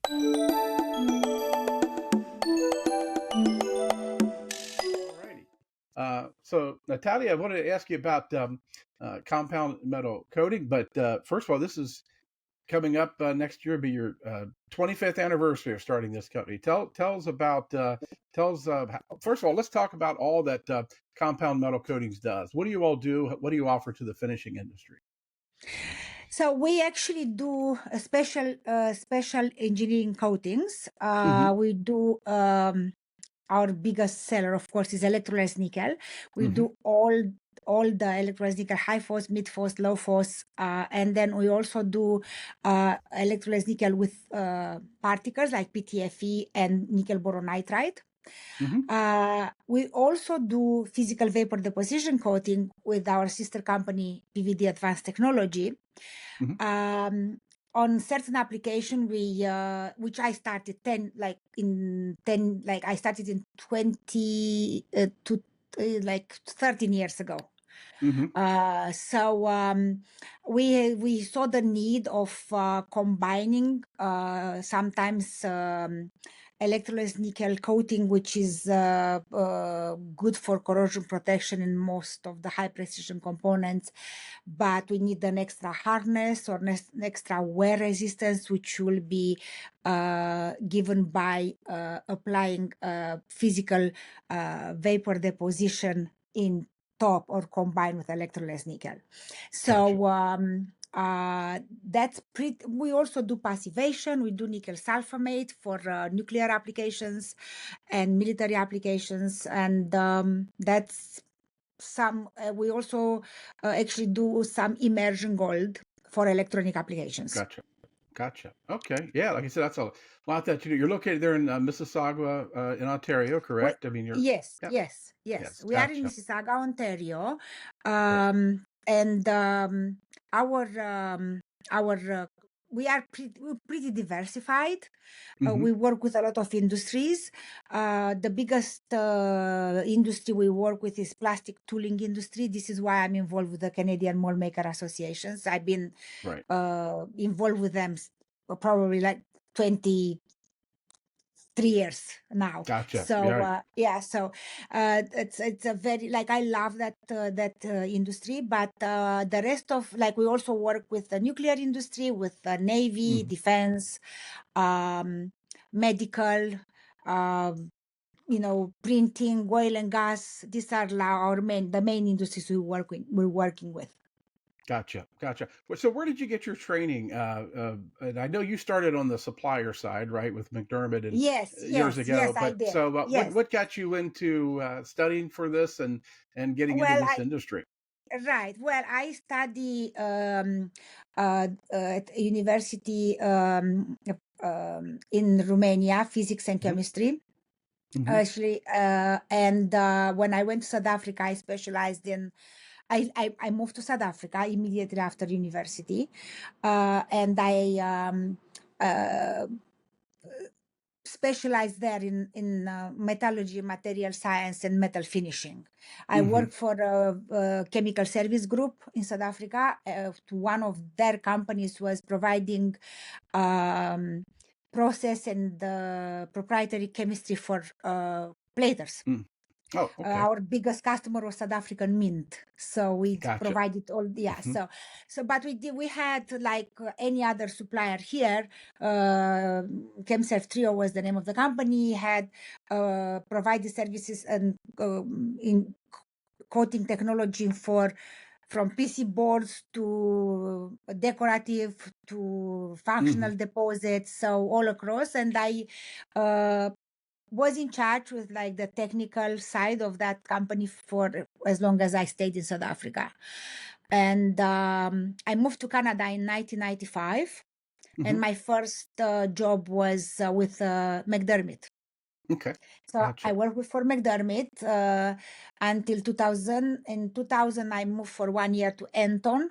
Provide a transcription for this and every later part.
Alrighty. So Natalia, I wanted to ask you about compound metal coating, but first of all, this is coming up next year. Be your 25th anniversary of starting this company. Tell us about first of all, let's talk about all that compound metal coatings does. What do you all do? What do you offer to the finishing industry? So we actually do a special engineering coatings. Hmm. We do our biggest seller, of course, is electrolyzed nickel. We Hmm. do all the electrolyzed nickel, high force, mid force, low force, and then we also do electrolyzed nickel with particles like PTFE and nickel boron nitride. Hmm. We also do physical vapor deposition coating with our sister company, PVD Advanced Technology. Hmm. On certain application, we which I started I started in 13 years ago. Hmm. We saw the need of combining sometimes electrolyzed nickel coating, which is good for corrosion protection in most of the high precision components, but we need an extra hardness or extra wear resistance, which will be given by applying physical vapor deposition in top or combined with electrolyzed nickel. Gotcha. So that's pretty. We also do passivation. We do nickel sulfamate for nuclear applications and military applications, and that's some. We also actually do some immersion gold for electronic applications. Gotcha. Gotcha. Okay. Yeah. Like I said, that's a lot that you do. You're located there in Mississauga, in Ontario, We, correct? I mean, you're, yes, yeah. yes, yes. Yes. We are in Gotcha. Mississauga, Ontario, Great. and our our we are we're pretty diversified. Hmm. We work with a lot of industries. The biggest industry we work with is plastic tooling industry. This is why I'm involved with the Canadian Moldmaker Associations. I've been Right. involved with them probably like 23 years now. Gotcha. So Yeah. it's a very, like, I love that industry, but the rest of, like, we also work with the nuclear industry, with the Navy, Hmm. defense, um, medical, um, printing, oil and gas. These are the main industries we're working with. Gotcha. Gotcha. So where did you get your training? And I know you started on the supplier side, right, with McDermott and Yes, years yes, ago. yes, I But did. so Yes. what got you into studying for this and getting into Well, this industry? right. Well, I study at a university in Romania, physics and Hmm. chemistry. Hmm. Actually, and when I went to South Africa, I specialized in. I moved to South Africa immediately after university, and I uh, specialized there in metallurgy, material science, and metal finishing. I Hmm. work for a chemical service group in South Africa. One of their companies was providing um, process and proprietary chemistry for platers. Mm. Oh, okay. Our biggest customer was South African Mint, so we Gotcha. provided all. Yeah, Hmm. but we had, like any other supplier here. ChemServe Trio was the name of the company. Had provided services and in coating technology for, from PC boards to decorative to Hmm. functional deposits, so all across. And I uh, was in charge with, like, the technical side of that company for as long as I stayed in South Africa. And I moved to Canada in 1995, and Hmm. my first job was with McDermott. Okay. So I Gotcha. worked for McDermott until 2000. In 2000, I moved for 1 year to Anton,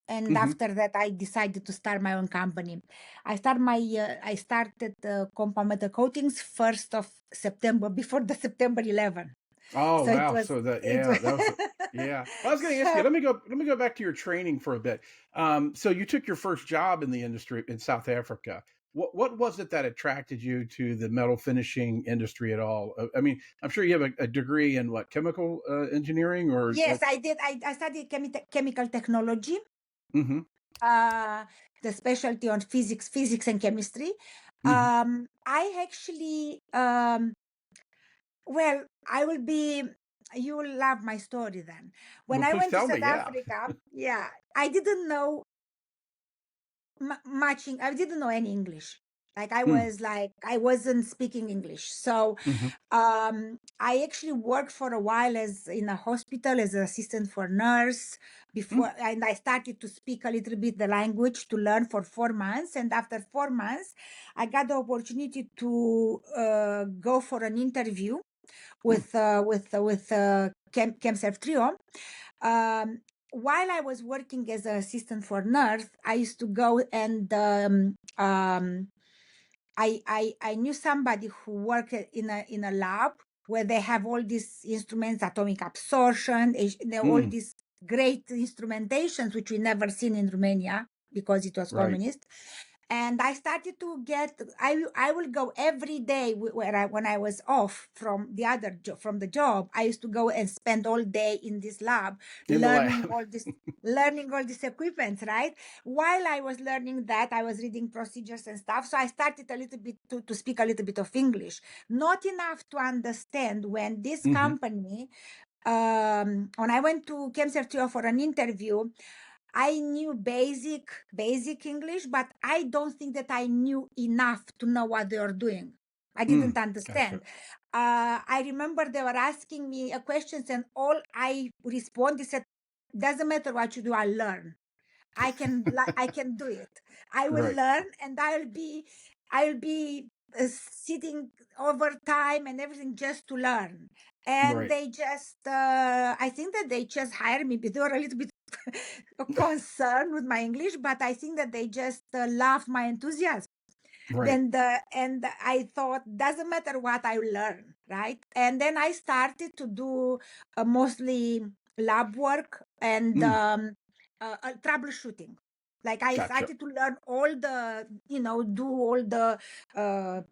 and Hmm. after that I decided to start my own company. I started compound metal coatings 1st of September, before the September 11. Oh So wow! So it yeah, that was yeah. Well, I was going to ask you. so Let me go back to your training for a bit. So you took your first job in the industry in South Africa. what was it that attracted you to the metal finishing industry at all? I mean, I'm sure you have a degree in what, chemical engineering or Yes, I did. I studied chemical technology, mm-hmm, uh, the specialty on physics and chemistry. mm-hmm. I actually, well, I will be, you will love my story then. When Well, I please went to tell me. South Yeah. Africa, yeah, I didn't know much. I didn't know any English. Like I wasn't speaking English. So Mm-hmm, I actually worked for a while as in a hospital as an assistant for nurse before, and I started to speak a little bit the language to learn for 4 months. And after 4 months, I got the opportunity to go for an interview with CAMM Trio. Um, while I was working as an assistant for nurse, I used to go and I knew somebody who worked in a lab where they have all these instruments, atomic absorption, all mm, these great instrumentations which we never seen in Romania because it was right. communist. And I started to get. I will go every day when I was off from from the job. I used to go and spend all day in this lab In the learning lab. all this learning all these equipments, right? While I was learning that, I was reading procedures and stuff. So I started a little bit to speak a little bit of English, not enough to understand when this Mm-hmm, company, when I went to CAMM for an interview, I knew basic English, but I don't think that I knew enough to know what they were doing. I didn't gotcha. understand. I remember they were asking me questions, and all I responded said, "Doesn't matter what you do, I learn. I can do it. I will Right, learn, and I'll be sitting over time and everything just to learn." And right. they just, I think that they just hired me, but they were a little bit concerned with my English, but I think that they just loved my enthusiasm. Right. And I thought, doesn't matter what I learn, right? And then I started to do mostly lab work and Mm, troubleshooting. Like I gotcha. started to learn all the, do all the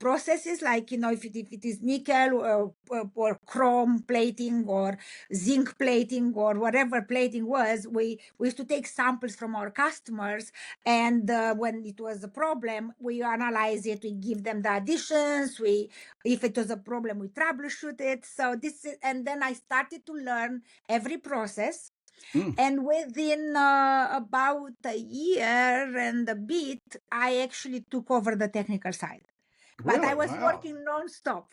processes, like, if it is nickel or chrome plating or zinc plating or whatever plating was, we used to take samples from our customers, and when it was a problem, we analyze it, we give them the additions, if it was a problem, we troubleshoot it. So and then I started to learn every process. Mm, And within about a year and a bit, I actually took over the technical side. But I really? was Wow. working nonstop,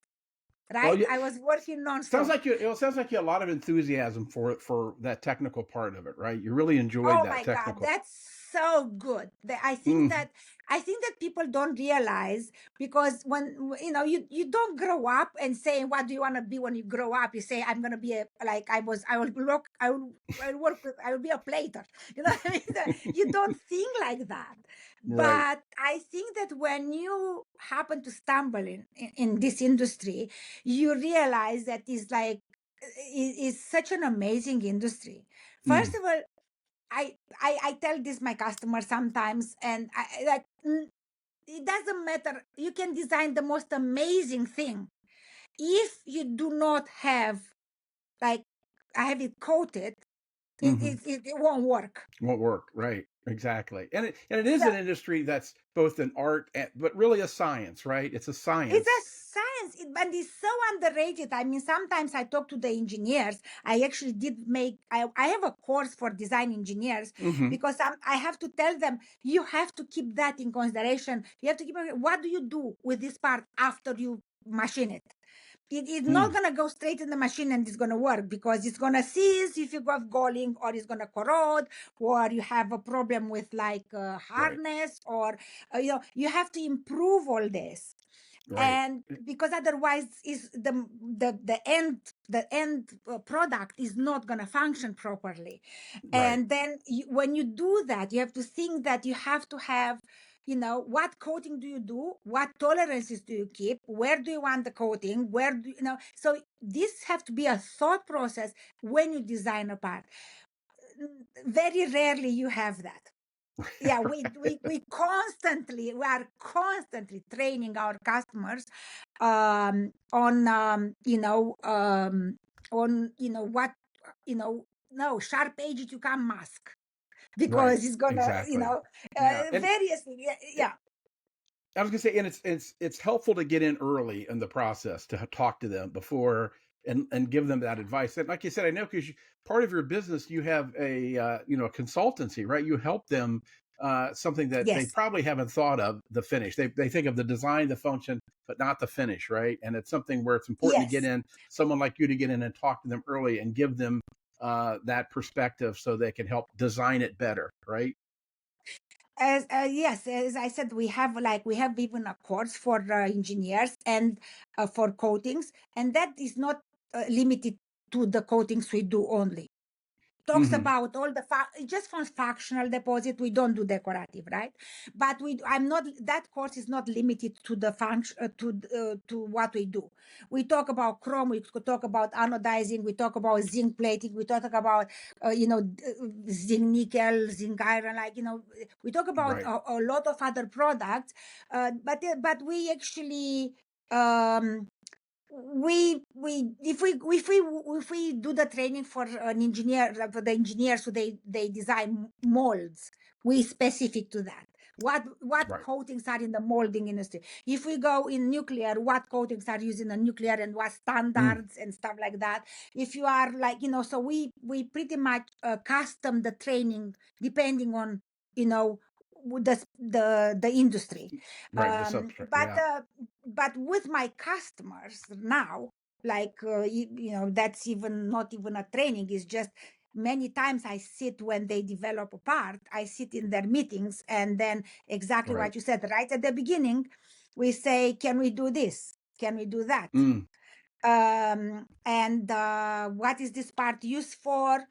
Well, right? you, I was working sounds nonstop. like you. It sounds like you have a lot of enthusiasm for that technical part of it, right? You really enjoyed Oh that my God, technical. that's so good. Mm, I think that people don't realize, because when you don't grow up and say, what do you want to be when you grow up? You say, I'm gonna be I will work I will be a plater. You know what I mean? You don't think like that. right. But I think that when you happen to stumble in this industry, you realize that it's like is such an amazing industry. First Mm, of all, I tell this my customers sometimes, and like, it doesn't matter. You can design the most amazing thing. If you do not have, like, I have it coated, hmm it won't work. Won't work. Right. Exactly. And it is So an industry that's both an art but really a science, right? It's a it's a science. science, but it's so underrated. I mean, sometimes I talk to the engineers. I actually I have a course for design engineers, Hmm because I have to tell them, you have to keep that in consideration. You have to keep, what do you do with this part after you machine it? It's not Mm, going to go straight in the machine and it's going to work, because it's going to seize if you got galling, or it's going to corrode, or you have a problem with, like, right. hardness, or you have to improve all this. Right. And because otherwise is the end product is not going to function properly. Right. And then when you do that, you have to think that you have to have, what coating do you do, what tolerances do you keep, where do you want the coating, where do so this have to be a thought process when you design a part. Very rarely you have that. Yeah, we are constantly training our customers on what no sharp edge to come mask, Right. because it's gonna Exactly. Yeah. And various, yeah, yeah. I was gonna say, and it's helpful to get in early in the process to talk to them before and give them that advice. And like you said, I know because part of your business you have a a consultancy, right? You help them something that they Yes, probably haven't thought of the finish. They think of the design, the function, but not the finish, right? And it's something where it's important to get yes. in someone like you to get in and talk to them early and give them that perspective so they can help design it better, right? As yes, as I said, we have even a course for engineers and for coatings, and that is not limited to the coatings we do only. Talks Hmm. about all the just for functional deposit. We don't do decorative, right? But I'm not, that course is not limited to the function, to what we do. We talk about chrome, we talk about anodizing, we talk about zinc plating, we talk about zinc nickel, zinc iron, like we talk about Right. a lot of other products. But we actually um we if we do the training for an engineer, for the engineers, so they design molds, we specific to that, what Right. coatings are in the molding industry. If we go in nuclear, what coatings are used in the nuclear and what Mm. standards and stuff like that. If you are like so we pretty much custom the training depending on you know the industry. Right. The substrate. But Yeah. but with my customers now, like that's even not even a training, it's just many times I sit when they develop a part, I sit in their meetings, and then exactly Right. what you said right at the beginning, we say, can we do this, can we do that, Mm. and what is this part used for,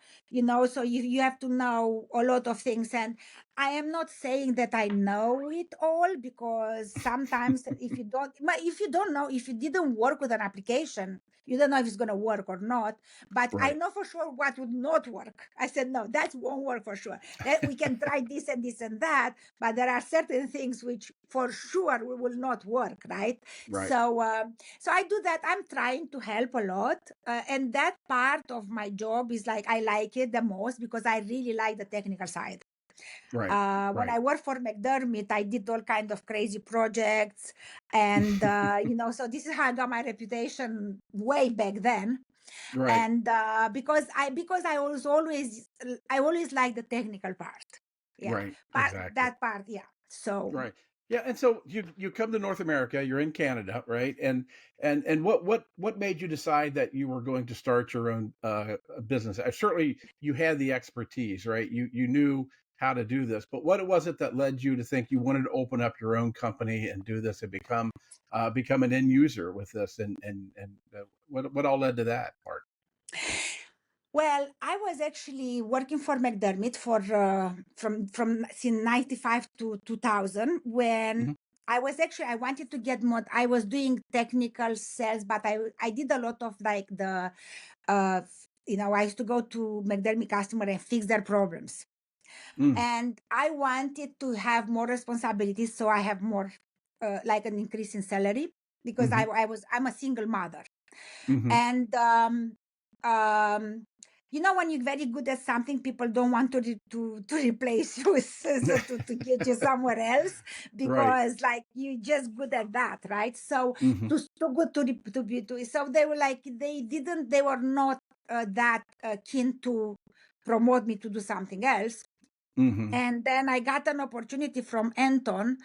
so you have to know a lot of things. And I am not saying that I know it all, because sometimes if you don't know, if you didn't work with an application, you don't know if it's going to work or not. But I Right. know for sure what would not work. I said, no, that won't work for sure. That we can try this and this and that, but there are certain things which for sure will not work, right? Right. So I do that. I'm trying to help a lot. And that part of my job is like, I like it the most because I really like the technical side. Right. When Right. I worked for McDermott, I did all kind of crazy projects. And, so this is how I got my reputation way back then. Right. And because I always like the technical part. Yeah. Right. Exactly. That part. Yeah. So. Right. Yeah. And so you come to North America. You're in Canada, right? And what made you decide that you were going to start your own business? Certainly, you had the expertise, right? You knew how to do this, but what was it that led you to think you wanted to open up your own company and do this and become an end user with this? And what all led to that part? Well, I was actually working for McDermott for from since 95 to 2000, when Hmm. I wanted to get more. I was doing technical sales, but I did a lot of like I used to go to McDermott customer and fix their problems. Mm. And I wanted to have more responsibilities, so I have more like an increase in salary, because Hmm. I'm a single mother. Hmm. And when you're very good at something, people don't want to replace you to get you somewhere else, Right. because like you're just good at that, right? So Hmm. too good to be to. So they were like, they were not that keen to promote me to do something else. Hmm. And then I got an opportunity from Anton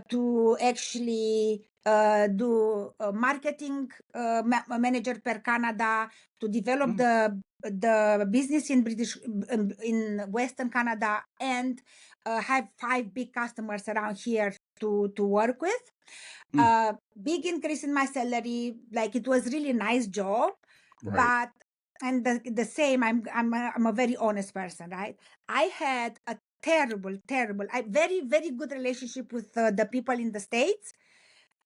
to actually do marketing manager per Canada, to develop Mm. the business in in Western Canada, and have 5 big customers around here to work with. Mm. Big increase in my salary, like it was really nice job. Right. But and the same, I'm a very honest person, right? I had a terrible, very, very good relationship with the people in the States.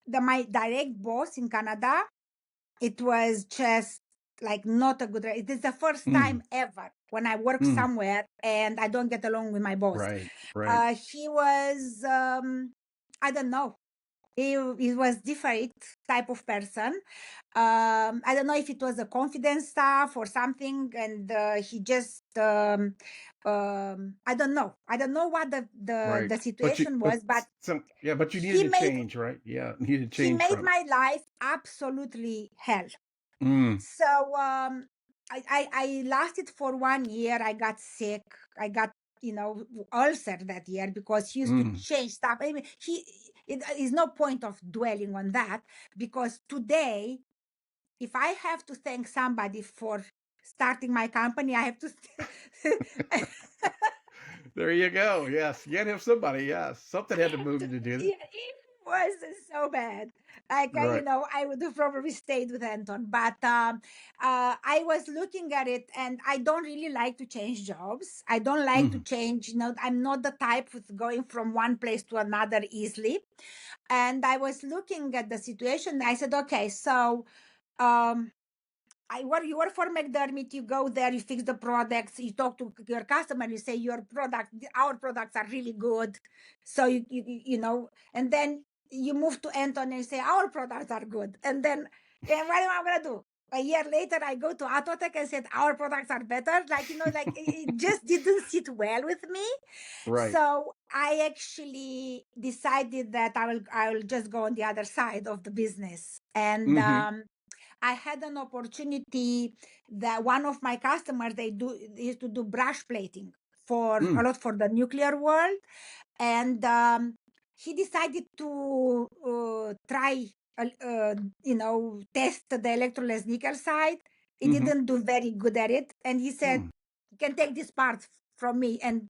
My direct boss in Canada, it was just like not a good. It is the first Mm, time ever when I work mm, somewhere and I don't get along with my boss. right, right, He was, I don't know. He was different type of person. I don't know if it was a confidence stuff or something, and he just I don't know. I don't know what right. the But you, situation but was, but some, yeah, but you needed he to made change, right? Yeah, needed to he change made from. my life absolutely hell. Mm, So I lasted for 1 year. I got sick. I got, ulcer that year because he used to mm. change stuff. I mean, it is no point of dwelling on that, because today, if I have to thank somebody for starting my company, I have to. There you go. Yes, you gotta have somebody. Yes, something I had to have move to. you to do that. Yeah, it was so bad. Like Right. I would have probably stayed with Anton, but I was looking at it, and I don't really like to change jobs. I don't like to Mm, change. I'm not the type with going from one place to another easily. And I was looking at the situation. I said, okay, so um, you work for McDermott, you go there, you fix the products, you talk to your customer, you say our products are really good. So and then you move to Anton and you say our products are good. And then what am I gonna do? A year later, I go to Autotech and said our products are better. Like it just didn't sit well with me. right. So I actually decided that I will just go on the other side of the business. And Mm-hmm. I had an opportunity that one of my customers, they used to do brush plating for a Mm, lot for the nuclear world. And he decided to try, test the electroless nickel side. He mm-hmm. didn't do very good at it. And he said, Mm, you can take this part from me and,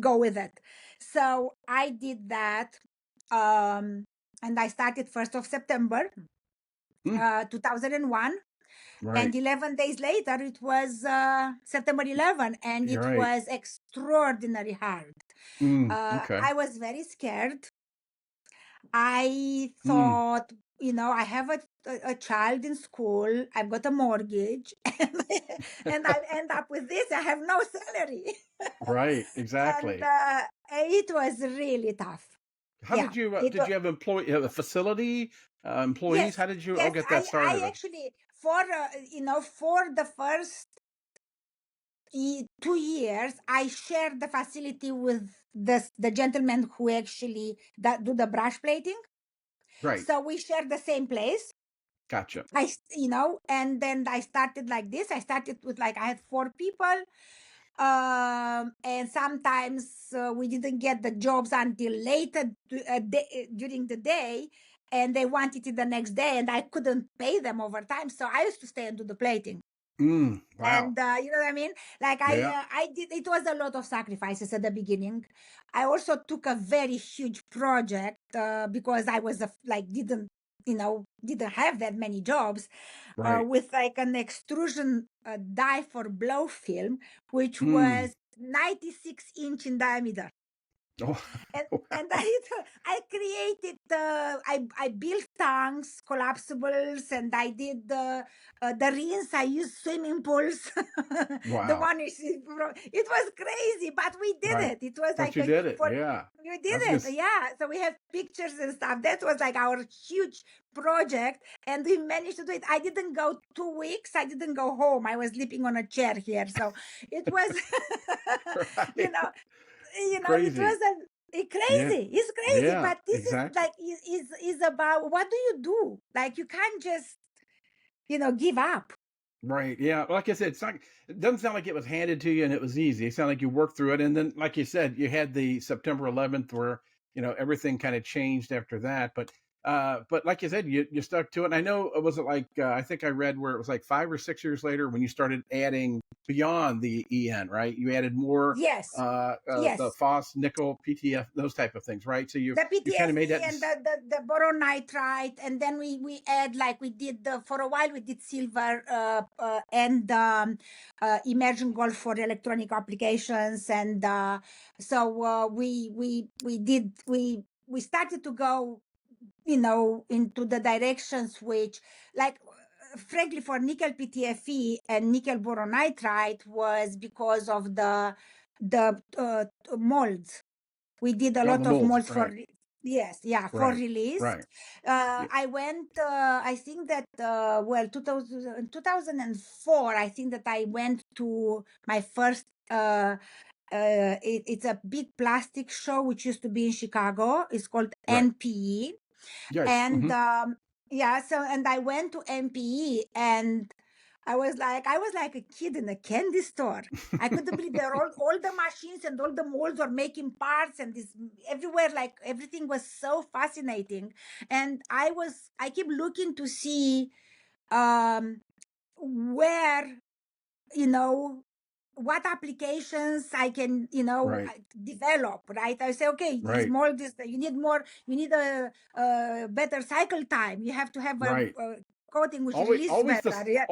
go with it. So I did that. And I started 1st of September, mm, 2001. And right. 11 days later, it was September 11, and You're it right. was extraordinarily hard. Okay. I was very scared. I Mm, thought, I have a child in school, I've got a mortgage, and I end up with this. I have no salary. right. And Exactly. it was really tough. How Yeah. did you have a facility, employees? Yes, How did you all yes. get that I started? actually, for the first 2 years, I shared the facility with the gentleman who actually do the brush plating. Right. So we shared the same place. Gotcha. And then I started like this. I started with, like, I had 4 people, and sometimes we didn't get the jobs until later during the day, and they wanted it the next day, and I couldn't pay them overtime, so I used to stay and do the plating. Wow. And you know what I mean? Like Yeah. I did. It was a lot of sacrifices at the beginning. I also took a very huge project because I was didn't have that many jobs, Right. with like an extrusion die for blow film, which Mm. was 96-inch in diameter. Oh, and wow. and I created I built tanks, collapsibles, and I did the rings. I used swimming pools. The Wow. one it was crazy, but we did Right. it. It was But like you did it. for Yeah. we did That's it, just yeah. So we have pictures and stuff. That was like our huge project, and we managed to do it. I didn't go 2 weeks. I didn't go home. I was sleeping on a chair here. So it was, you right. know, it Crazy. wasn't Yeah. crazy. It's crazy, Yeah. but this is Exactly. like is about what do you do? Like you can't just give up. Right. Yeah. Like I said, it doesn't sound like it was handed to you and it was easy. It sounded like you worked through it. And then, like you said, you had the September 11th where, everything kind of changed after that. But like you said, you stuck to it. And I know it wasn't like, I think I read where it was like 5 or 6 years later when you started adding beyond the EN, right? You added more, Yes, the yes. FOSS, nickel, PTF, those type of things, right? So The you kind of made PTFE that. and the boron nitride, and then we add, like we did for a while we did silver and immersion gold for electronic applications, and so we started to go into the directions which, like, frankly, for nickel PTFE and nickel boron nitride was because of the molds. We did a Oh, the lot of molds, molds for right, yes, yeah, for right, release. right. Yeah, I went. I think that well, 2004. I think that I went to my first. It's a big plastic show which used to be in Chicago. It's called right. NPE, Yes. and yeah. So and I went to NPE, and I was like a kid in a candy store. I couldn't believe there all the machines and all the molds were making parts and this everywhere, like everything was so fascinating. And I keep looking to see where, you know, what applications I can, Right, develop, right? I say, okay, this right, mold, you need a better cycle time. You have to have right. a coating which Always, release always better. the, Yeah.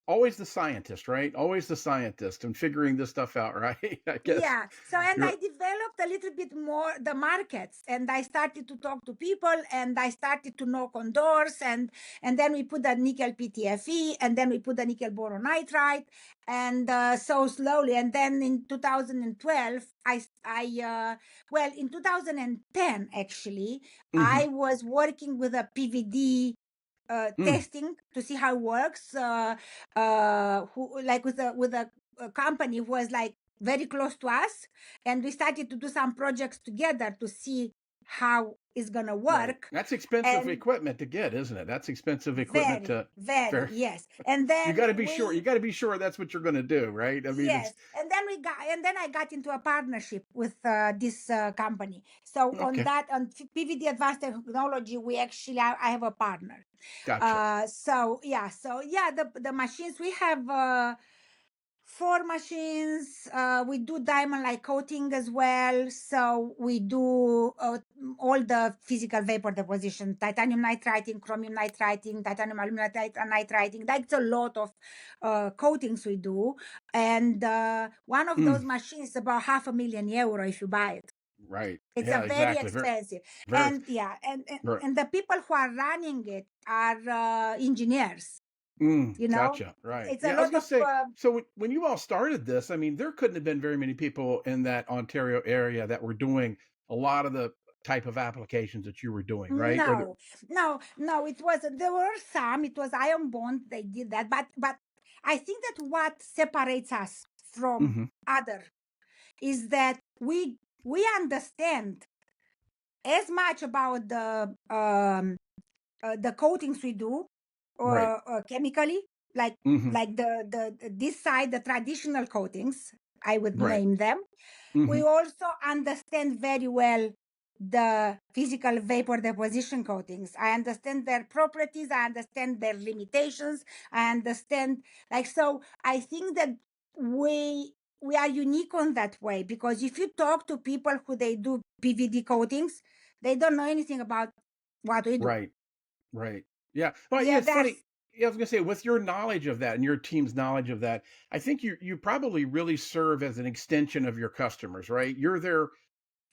always the scientist, right? Always the scientist and figuring this stuff out, right? I guess Yeah. So, and you're I developed a little bit more the markets, and I started to talk to people, and I started to knock on doors, and then we put the nickel PTFE, and then we put the nickel boron nitride, and so slowly, and then in 2012, well, in 2010 actually, hmm I was working with a PVD mm, testing to see how it works. Who like with a company who was like very close to us, and we started to do some projects together to see how it's gonna right. work. That's expensive And equipment to get, isn't it? That's expensive equipment very, to very, fair. yes. And You then got to be sure. You got to be sure that's what you're going to do, right? I mean, it's yes, and then I got into a partnership with this company. So on okay. that, on PVD advanced technology, we actually I have a partner. Gotcha. So yeah, the machines we have. Four machines. We do diamond like coating as well. So we do all the physical vapor deposition, titanium nitriting, chromium nitriting, titanium aluminum nitriting. That's a lot of coatings we do. And one of Mm, those machines is about €500,000 if you buy it. right. It's a Yeah. very Exactly. Very. expensive. Very. And yeah, and, Very. and the people who are running it are engineers. Gotcha. Right. It's a Yeah. I was lot gonna of say. So when you all started this, I mean, there couldn't have been very many people in that Ontario area that were doing a lot of the type of applications that you were doing, right? Or the. No, no, it wasn't. There were some. It was Iron Bond. They did that, but I think that what separates us from hmm other is that we understand as much about the coatings we do, Right. chemically, like hmm the this side, the traditional coatings, I would Right. name them. We hmm also understand very well the physical vapor deposition coatings. I understand their properties, I understand their limitations, I understand, like, so I think that we are unique on that way, because if you talk to people who they do PVD coatings, they don't know anything about what we do. Right. Right. Yeah. Well, yeah, Yeah, it's funny. that's Yeah, I was gonna say, with your knowledge of that and your team's knowledge of that, I think you probably really serve as an extension of your customers, right? You're their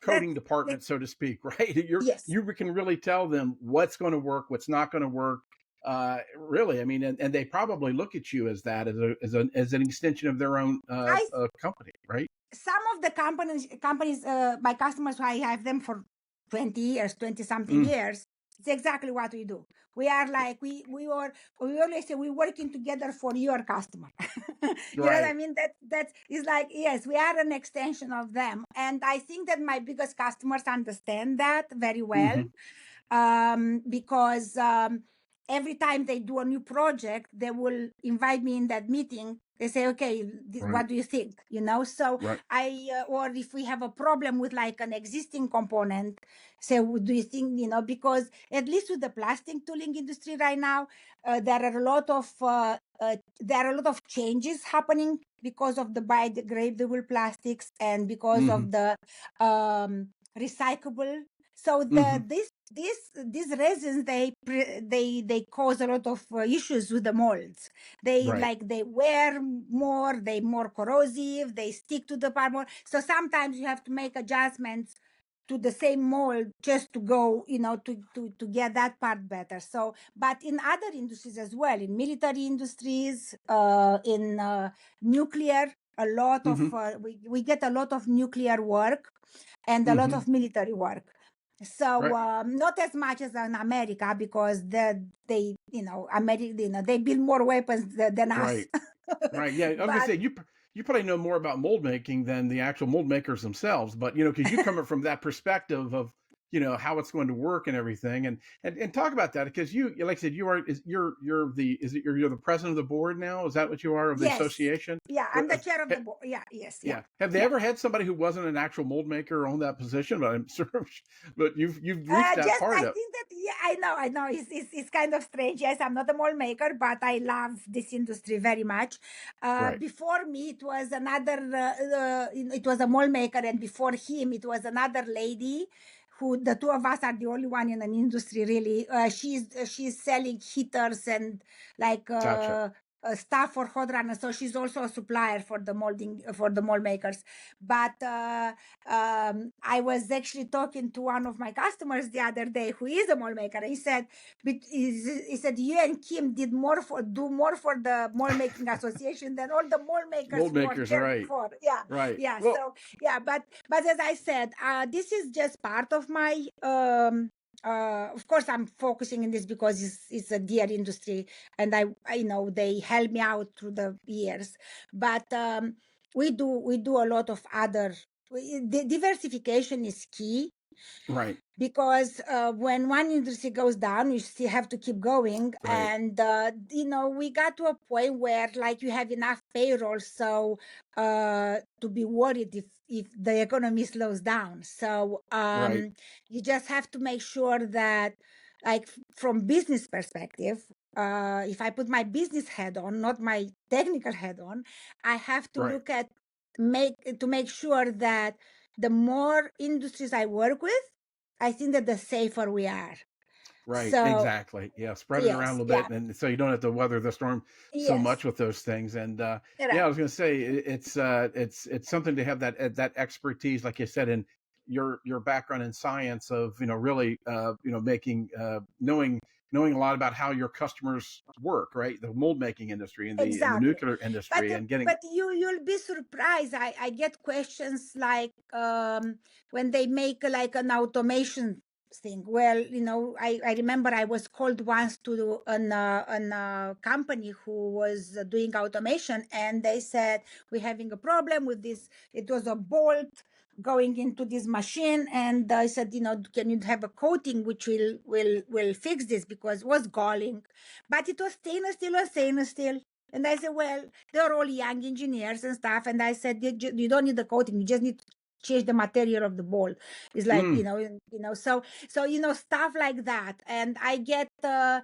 coding that department, so to speak, right? yes. You can really tell them what's going to work, what's not going to work. Really, I mean, and they probably look at you as that as an extension of their own I company, right? Some of the companies my customers who I have them for 20 years, 20 something Mm, years, it's exactly what we do. We are like we always say we're working together for your customer. You know what I right. mean? That's is like, yes, we are an extension of them, and I think that my biggest customers understand that very well. hmm Because every time they do a new project, they will invite me in that meeting. They say, okay, Right. what do you think? So Right. or if we have a problem with like an existing component, say, do you think, because at least with the plastic tooling industry right now, there are a lot of changes happening because of the biodegradable plastics and because hmm of the recyclable. So hmm these resins, they cause a lot of issues with the molds. Right. They wear more, they more corrosive, they stick to the part more. So sometimes you have to make adjustments to the same mold just to go, to get that part better. So, but in other industries as well, in military industries, in nuclear, a lot of Hmm. we get a lot of nuclear work and a lot Hmm. of military work. So Right. not as much as in America, because America, they build more weapons than us. Right. Right. Yeah. I was gonna But say you probably know more about mold making than the actual mold makers themselves, but because you come from that perspective of how it's going to work and everything, and talk about that because like I said, you're the president of the board now. Is that what you are of the yes, association? yeah, What, I'm the chair of the board. Yeah, yes, yeah, yeah. Have they yeah. ever had somebody who wasn't an actual mold maker on that position? But I'm sure, but you've reached that Just part I of think that, yeah, I know it's kind of strange. Yes, I'm not a mold maker, but I love this industry very much. right. Before me, it was another. It was a mold maker, and before him, it was another lady. Who the two of us are the only one in an industry really. She's selling heaters and like Gotcha. stuff for hot runners. So she's also a supplier for the mold makers. But I was actually talking to one of my customers the other day who is a mall maker. He said, he said, you and Kim do more for the mall making association than all the mall makers Mold who worked makers, there right? before. Yeah, Right. yeah. Well, So yeah, but as I said, this is just part of my. Of course, I'm focusing in this because it's a dear industry, and I know they help me out through the years. But we do a lot of other. The diversification is key, right. because when one industry goes down, you still have to keep going. Right. And we got to a point where like you have enough payroll, so to be worried if the economy slows down. So Right. you just have to make sure that, like, from business perspective, if I put my business head on, not my technical head on, I have to Right. look at make sure that the more industries I work with, I think that the safer we are. Right, So exactly. Yeah, spread it around a yes, little yeah, bit, and so you don't have to weather the storm so yes, much with those things. And yeah, I right, was going to say it's something to have that expertise, like you said, in your background in science of really making knowing a lot about how your customers work, right? The mold making industry and the exactly. nuclear But industry, and getting but you'll be surprised. I get questions like, when they make like an automation thing. Well, I remember I was called once to an company who was doing automation, and they said, we're having a problem with this. It was a bolt going into this machine, and I said, can you have a coating which will fix this, because it was galling, but it was stainless steel. And I said, well, they're all young engineers and stuff. And I said, you don't need the coating. You just need to change the material of the ball. It's like, mm, so stuff like that. And I get, from,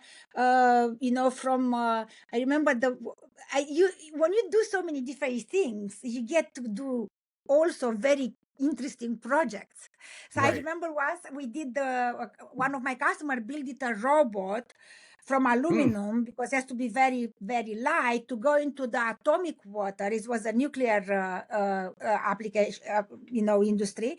I remember when you do so many different things, you get to do also very interesting projects. So I right. remember once we did one of my customers built it a robot from Mm, aluminum, because it has to be very, very light, to go into the atomic water. It was a nuclear application, industry,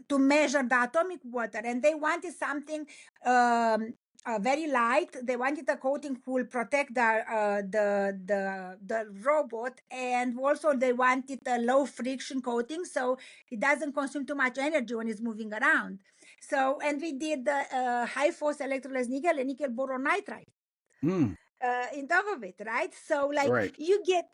to measure the atomic water. And they wanted something very light. They wanted a coating who will protect the robot, and also they wanted a low friction coating, so it doesn't consume too much energy when it's moving around. So, and we did the high force electrolyzed nickel and nickel boron nitride mm, in top of it, right? So, like, right. you get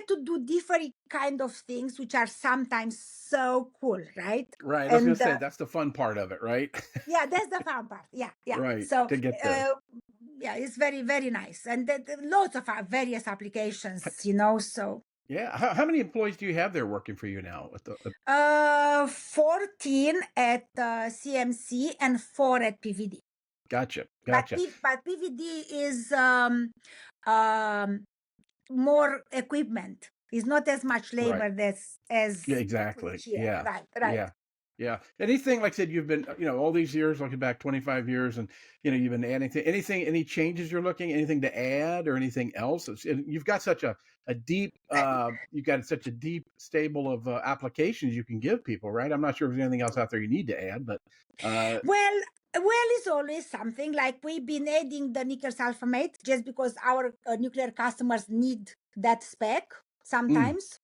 to do different kind of things, which are sometimes so cool, right? Right. I was going And to say that's the fun part of it, right? yeah, that's the fun part. Yeah, yeah. Right. So To get there. uh, yeah, it's very, very nice, and lots of various applications, so Yeah. How many employees do you have there working for you now? 14 at CMC and 4 at PVD. Gotcha. But Gotcha. PVD is um, more equipment. It's not as much Right. labor as Yeah, exactly. here. Yeah. Right, right. Yeah. Yeah. Anything, like I said, you've been, all these years, looking back 25 years, and, you've been adding to anything, any changes you're looking, anything to add or anything else? And you've got such a deep, you've got such a deep stable of applications you can give people, right? I'm not sure if there's anything else out there you need to add, but, Well, it's always something like we've been adding the nickel sulfamate just because our nuclear customers need that spec mm, sometimes.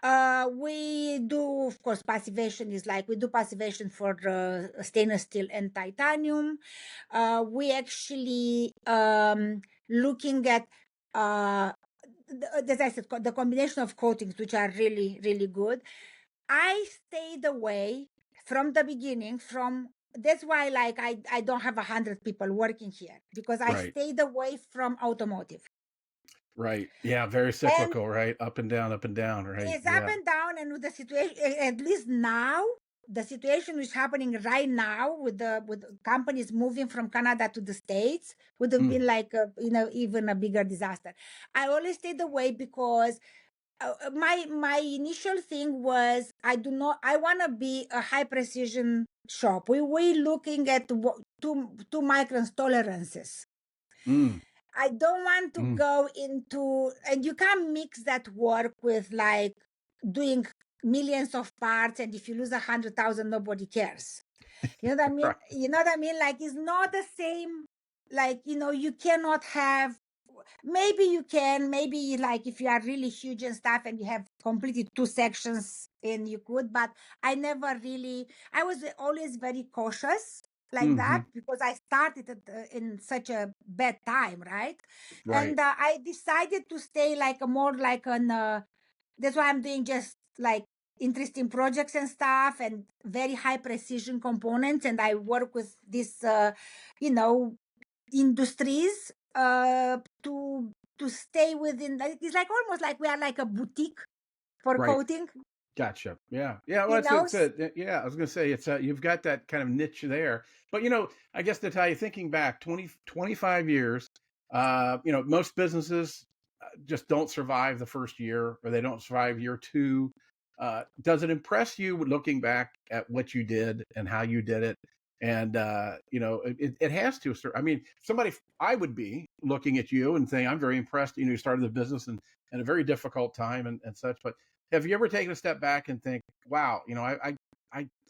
We do, of course, passivation is like we do passivation for stainless steel and titanium. We actually looking at, as I said, the combination of coatings, which are really, really good. I stayed away from the beginning from that's why like I don't have 100 people working here because I right, stayed away from automotive. right. Yeah. Very And cyclical, right? Up and down, right? it's up Yeah. and down, and with the situation, at least now, the situation is happening right now with the companies moving from Canada to the States would have Mm, been like even a bigger disaster. I always stayed away because my initial thing was I want to be a high precision shop. We looking at two microns tolerances. mm, I don't want to mm. go into, and you can't mix that work with like doing millions of parts, and if you lose 100,000 nobody cares. You know what I mean? Right. You know what I mean? Like it's not the same. Like you cannot have, maybe you can, maybe like if you are really huge and stuff and you have completed two sections and you could, but I was always very cautious like Hmm. that because I started in such a bad time, right? Right. And I decided to stay like a more like an that's why I'm doing just like interesting projects and stuff and very high precision components, and I work with this you know industries to stay within, like it's like almost like we are like a boutique for Right. coating, Gotcha. Yeah. Yeah. Well, you know. yeah, I was going to say you've got that kind of niche there, but I guess Natalia, thinking back 25 years, most businesses just don't survive the first year, or they don't survive year two. Does it impress you looking back at what you did and how you did it? And, it has to, sir. I mean, I would be looking at you and saying, I'm very impressed. You started the business in a very difficult time and such, but have you ever taken a step back and think, wow,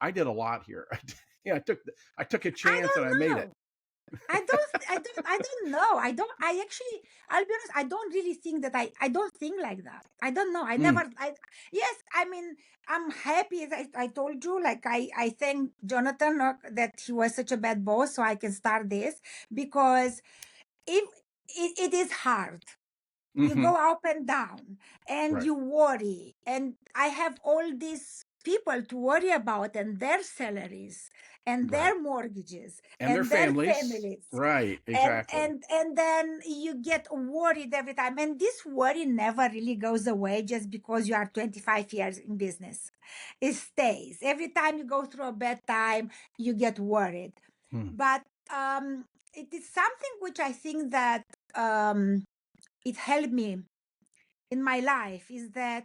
I did a lot here. Yeah, I took a I chance and I don't made it. know. I don't know. I actually, I'll be honest, I don't really think that I don't think like that. I don't know. Mm, Yes, I mean, I'm happy as I told you, like I thank Jonathan that he was such a bad boss so I can start this because if it is hard, you mm-hmm. go up and down and Right, you worry, and I have all these people to worry about and their salaries and right. their mortgages And their and their families. families, Right, and exactly. and then you get worried every time, and this worry never really goes away just because you are 25 years in business. It stays every time you go through a bad time, you get worried. Hmm. But it is something which I think that it helped me in my life is that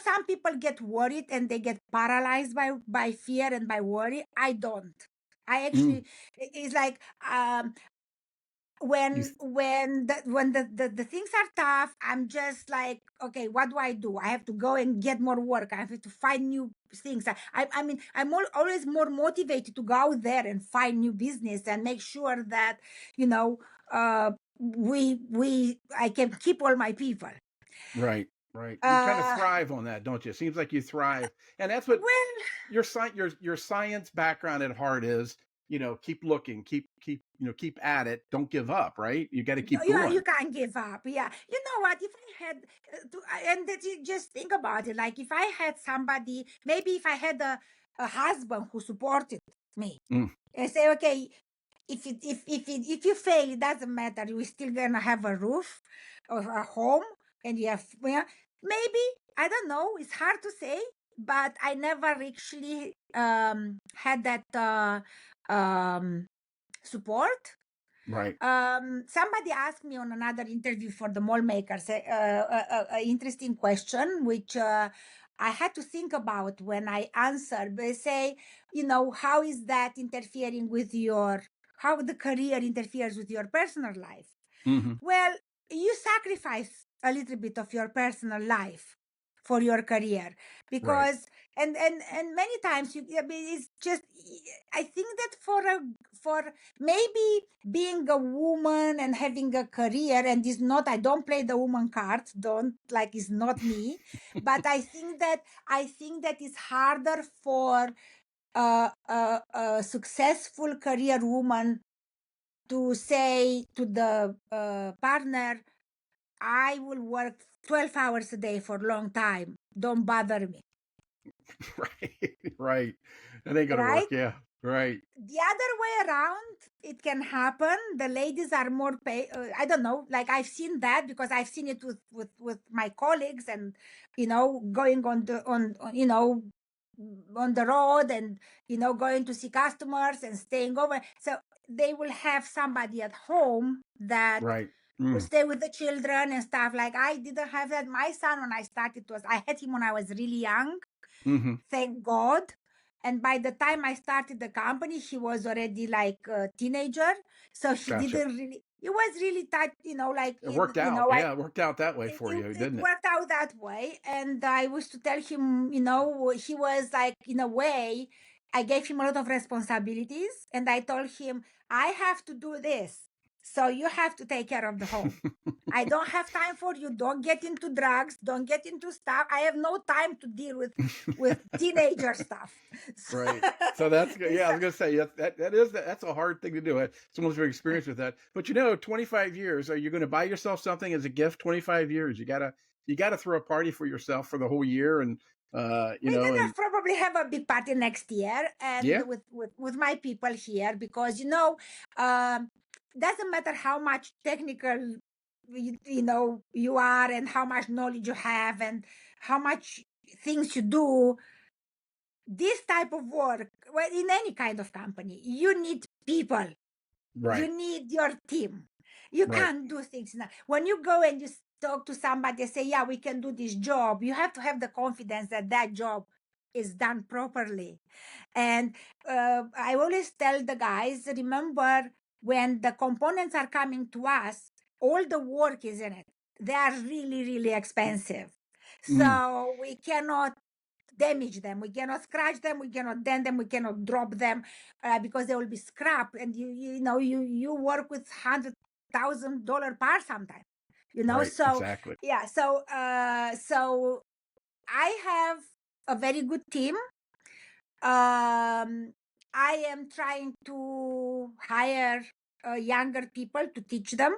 some people get worried and they get paralyzed by fear and by worry. I don't. I Mm. actually, it's like You when the things are tough, I'm just like, okay, what do? I have to go and get more work. I have to find new things. I mean, I'm always more motivated to go out there and find new business and make sure that you know we I can keep all my people. right, right. You kind of uh thrive on that, don't you? Seems like you thrive, and that's what well, your science background at heart is. Keep looking, keep at it. Don't give up. Right? You got to keep you going. can't give up. Yeah, you know what, if I had and that you just think about it, like if I had somebody, maybe if I had a husband who supported me Mm, and say, okay, if you fail, it doesn't matter, you're still gonna have a roof or a home, and you have, maybe, I don't know, it's hard to say, but I never actually had that support. right. Somebody asked me on another interview for the mall makers, a interesting question, which I had to think about when I answer. They say, how is that interfering with how the career interferes with your personal life? Mm-hmm. Well, you sacrifice a little bit of your personal life for your career, Right. because and many times I mean, it's just, I think that for maybe being a woman and having a career, and is not, I don't play the woman card, don't, like, it's not me, but I think that it's harder for a successful career woman to say to the partner, I will work 12 hours a day for a long time. Don't bother me. Right. Right. That ain't gonna Right? work. Yeah. Right. The other way around, it can happen. The ladies are more I don't know, like, I've seen that because I've seen it with my colleagues, and going on the road, and going to see customers and staying over. So they will have somebody at home that Right. will Mm. stay with the children and stuff. Like, I didn't have that. My son, when I started, I had him when I was really young, Mm-hmm. thank God. And by the time I started the company, he was already like a teenager. So he Gotcha. didn't really, it was really tight, like, It worked out. I, Yeah, it worked out that way it, for it you, it didn't it? worked out that way. And I used to tell him, he was like, in a way, I gave him a lot of responsibilities, and I told him, I have to do this. So you have to take care of the home. I don't have time for you. Don't get into drugs. Don't get into stuff. I have no time to deal with teenager stuff. Right. So that's good. Yeah, I So, was gonna say that's a hard thing to do. Someone's very experienced with that. But 25 years. Are you going to buy yourself something as a gift? 25 years. You gotta throw a party for yourself for the whole year, and we're gonna and probably have a big party next year, and yeah, with my people here, because doesn't matter how much technical you are, and how much knowledge you have, and how much things you do. This type of work, well, in any kind of company, you need people. You right, need your team. You right, can't do things now. When you go and you talk to somebody and say, yeah, we can do this job, you have to have the confidence that that job is done properly. And I always tell the guys, remember, when the components are coming to us, all the work is in it. They are really, really expensive. mm, So we cannot damage them, we cannot scratch them, we cannot dent them, we cannot drop them, because they will be scrap. And you work with $100,000 parts sometimes, right, so exactly. yeah. So I have a very good team. I am trying to hire younger people to teach them.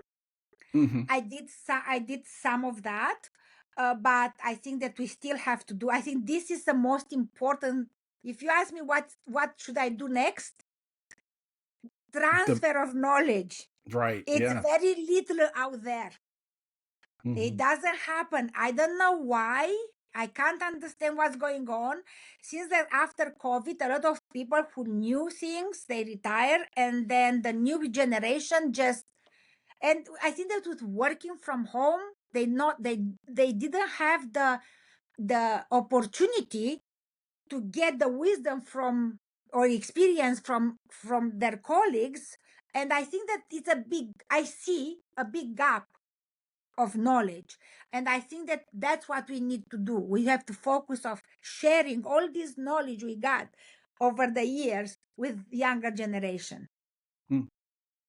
Hmm. I did some of that, but I think that we still have to do. I think this is the most important. If you ask me what should I do next, The transfer of knowledge. right, It's yeah. very little out there. It Hmm. doesn't happen. I don't know why. I can't understand what's going on. Since that after COVID, a lot of people who knew things, they retire, and then the new generation just, and I think that with working from home, they didn't have the opportunity to get the wisdom from, or experience from their colleagues. And I think that I see a big gap of knowledge. And I think that that's what we need to do. We have to focus of sharing all this knowledge we got over the years with younger generation.